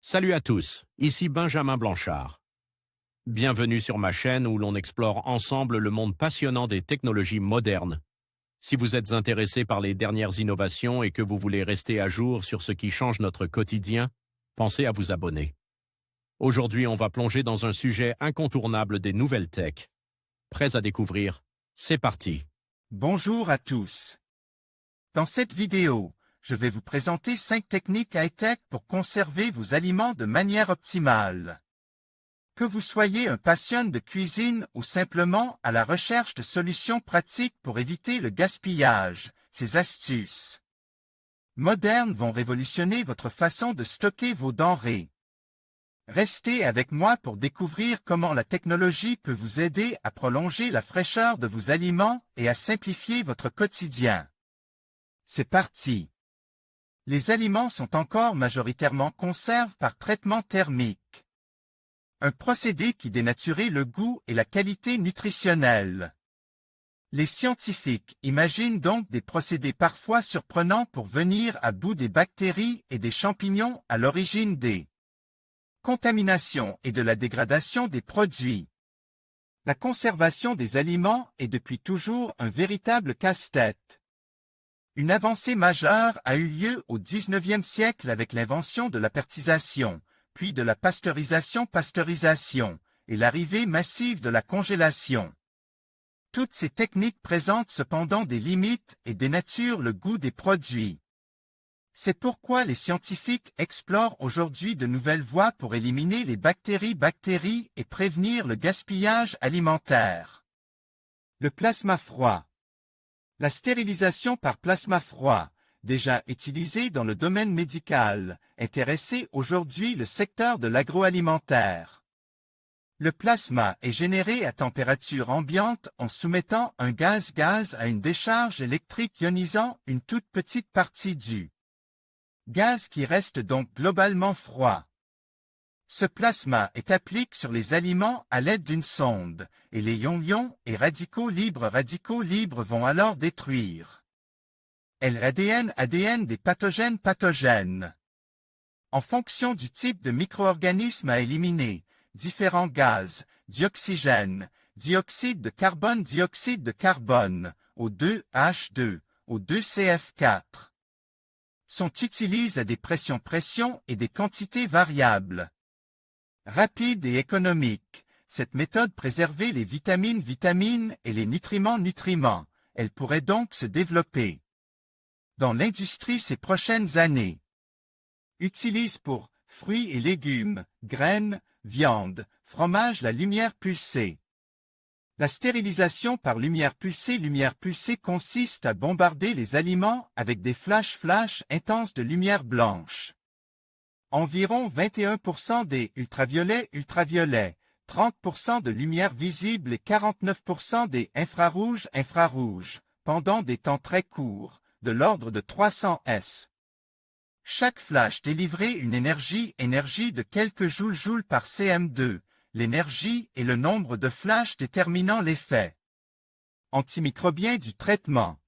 Salut à tous, ici Benjamin Blanchard. Bienvenue sur ma chaîne où l'on explore ensemble le monde passionnant des technologies modernes. Si vous êtes intéressé par les dernières innovations et que vous voulez rester à jour sur ce qui change notre quotidien, pensez à vous abonner. Aujourd'hui, on va plonger dans un sujet incontournable des nouvelles tech. Prêts à découvrir? C'est parti! Bonjour à tous. Dans cette vidéo, je vais vous présenter 5 techniques high-tech pour conserver vos aliments de manière optimale. Que vous soyez un passionné de cuisine ou simplement à la recherche de solutions pratiques pour éviter le gaspillage, ces astuces modernes vont révolutionner votre façon de stocker vos denrées. Restez avec moi pour découvrir comment la technologie peut vous aider à prolonger la fraîcheur de vos aliments et à simplifier votre quotidien. C'est parti! Les aliments sont encore majoritairement conservés par traitement thermique. Un procédé qui dénaturait le goût et la qualité nutritionnelle. Les scientifiques imaginent donc des procédés parfois surprenants pour venir à bout des bactéries et des champignons à l'origine des contaminations et de la dégradation des produits. La conservation des aliments est depuis toujours un véritable casse-tête. Une avancée majeure a eu lieu au XIXe siècle avec l'invention de la pertisation, puis de la pasteurisation, et l'arrivée massive de la congélation. Toutes ces techniques présentent cependant des limites et dénaturent le goût des produits. C'est pourquoi les scientifiques explorent aujourd'hui de nouvelles voies pour éliminer les bactéries et prévenir le gaspillage alimentaire. Le plasma froid. La stérilisation par plasma froid, déjà utilisée dans le domaine médical, intéresse aujourd'hui le secteur de l'agroalimentaire. Le plasma est généré à température ambiante en soumettant un gaz à une décharge électrique ionisant une toute petite partie du gaz qui reste donc globalement froid. Ce plasma est appliqué sur les aliments à l'aide d'une sonde, et les ions et radicaux libres vont alors détruire l'ADN des pathogènes. En fonction du type de micro-organisme à éliminer, différents gaz, dioxygène, dioxyde de carbone, O2H2, O2CF4, sont utilisés à des pressions et des quantités variables. Rapide et économique, cette méthode préservait les vitamines et les nutriments, elle pourrait donc se développer dans l'industrie ces prochaines années. Utilise pour fruits et légumes, graines, viande, fromage la lumière pulsée. La stérilisation par lumière pulsée consiste à bombarder les aliments avec des flashs intenses de lumière blanche. Environ 21% des ultraviolets, 30% de lumière visible et 49% des infrarouges, pendant des temps très courts, de l'ordre de 300 S. Chaque flash délivrait une énergie de quelques joules par cm2, l'énergie et le nombre de flashs déterminant l'effet antimicrobien du traitement.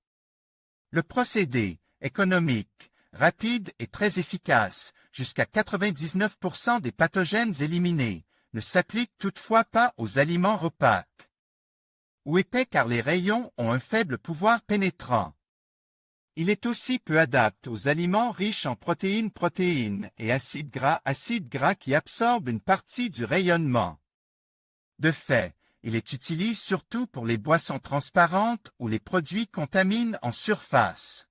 Le procédé, économique, rapide et très efficace, jusqu'à 99% des pathogènes éliminés, ne s'applique toutefois pas aux aliments opaques ou épais car les rayons ont un faible pouvoir pénétrant. Il est aussi peu adapté aux aliments riches en protéines et acides gras qui absorbent une partie du rayonnement. De fait, il est utilisé surtout pour les boissons transparentes ou les produits contaminés en surface.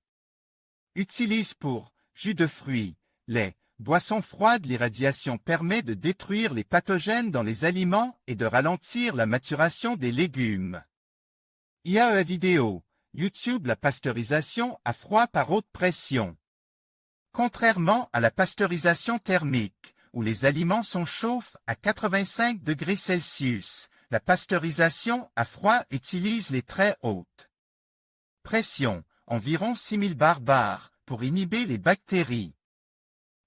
Utilise pour jus de fruits, lait, boissons froides. L'irradiation permet de détruire les pathogènes dans les aliments et de ralentir la maturation des légumes. IAE vidéo. YouTube. La pasteurisation à froid par haute pression. Contrairement à la pasteurisation thermique, où les aliments sont chauffés à 85 degrés Celsius, la pasteurisation à froid utilise les très hautes pressions, environ 6000 bar, pour inhiber les bactéries.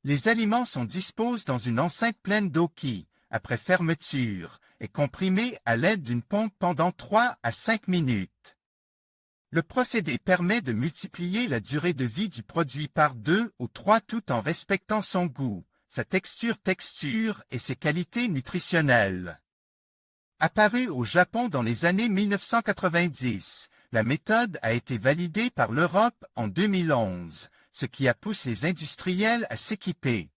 Les aliments sont disposés dans une enceinte pleine d'eau qui, après fermeture, est comprimée à l'aide d'une pompe pendant 3 à 5 minutes. Le procédé permet de multiplier la durée de vie du produit par 2 ou 3 tout en respectant son goût, sa texture et ses qualités nutritionnelles. Apparue au Japon dans les années 1990, la méthode a été validée par l'Europe en 2011, ce qui a poussé les industriels à s'équiper.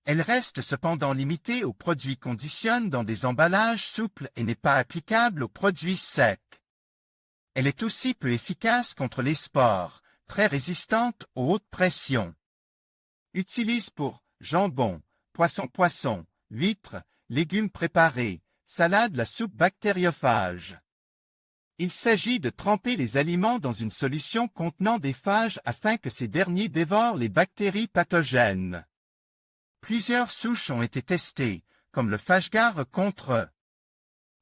Elle reste cependant limitée aux produits conditionne dans des emballages souples et n'est pas applicable aux produits secs. Elle est aussi peu efficace contre les spores, très résistante aux hautes pressions. Utilise pour jambon, poisson, huîtres, légumes préparés, salade la soupe bactériophage. Il s'agit de tremper les aliments dans une solution contenant des phages afin que ces derniers dévorent les bactéries pathogènes. Plusieurs souches ont été testées, comme le PhageGar contre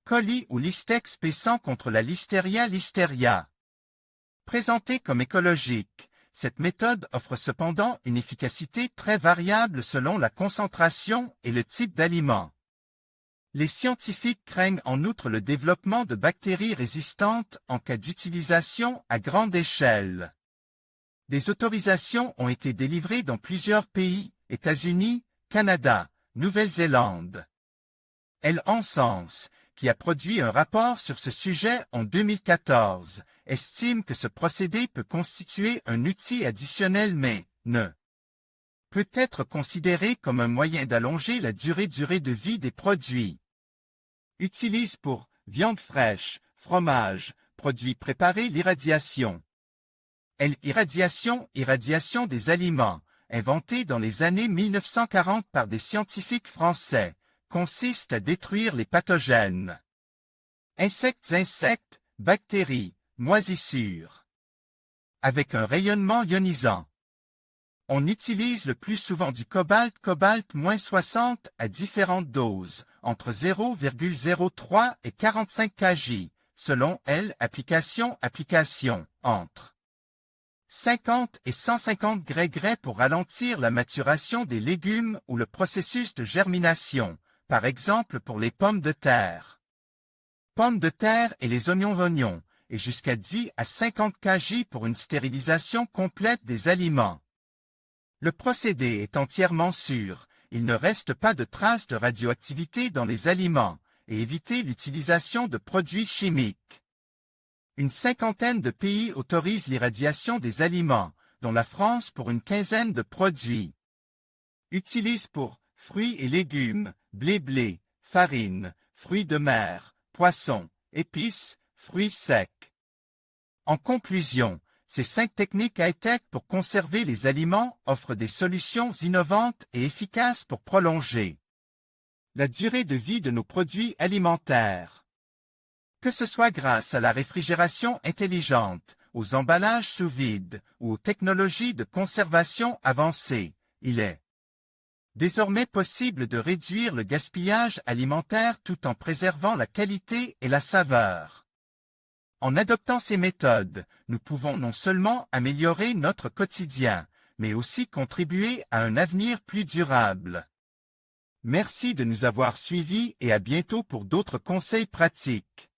coli ou Listex spécent contre la Listeria listeria. Présentée comme écologique, cette méthode offre cependant une efficacité très variable selon la concentration et le type d'aliment. Les scientifiques craignent en outre le développement de bactéries résistantes en cas d'utilisation à grande échelle. Des autorisations ont été délivrées dans plusieurs pays, États-Unis, Canada, Nouvelle-Zélande. Elle Encense, qui a produit un rapport sur ce sujet en 2014, estime que ce procédé peut constituer un outil additionnel mais ne peut être considéré comme un moyen d'allonger la durée de vie des produits. Utilise pour viande fraîche, fromage, produits préparés l'irradiation. Irradiation des aliments, inventée dans les années 1940 par des scientifiques français, consiste à détruire les pathogènes. Insectes, bactéries, moisissures. Avec un rayonnement ionisant. On utilise le plus souvent du cobalt-60 à différentes doses, entre 0,03 et 45 kg, selon application, entre 50 et 150 г pour ralentir la maturation des légumes ou le processus de germination, par exemple pour les pommes de terre. Pommes de terre et les oignons, et jusqu'à 10 à 50 kg pour une stérilisation complète des aliments. Le procédé est entièrement sûr, il ne reste pas de traces de radioactivité dans les aliments, et éviter l'utilisation de produits chimiques. Une cinquantaine de pays autorisent l'irradiation des aliments, dont la France pour une quinzaine de produits. Utilise pour fruits et légumes, blé, farine, fruits de mer, poissons, épices, fruits secs. En conclusion, ces 5 techniques high-tech pour conserver les aliments offrent des solutions innovantes et efficaces pour prolonger la durée de vie de nos produits alimentaires. Que ce soit grâce à la réfrigération intelligente, aux emballages sous vide ou aux technologies de conservation avancées, il est désormais possible de réduire le gaspillage alimentaire tout en préservant la qualité et la saveur. En adoptant ces méthodes, nous pouvons non seulement améliorer notre quotidien, mais aussi contribuer à un avenir plus durable. Merci de nous avoir suivis et à bientôt pour d'autres conseils pratiques.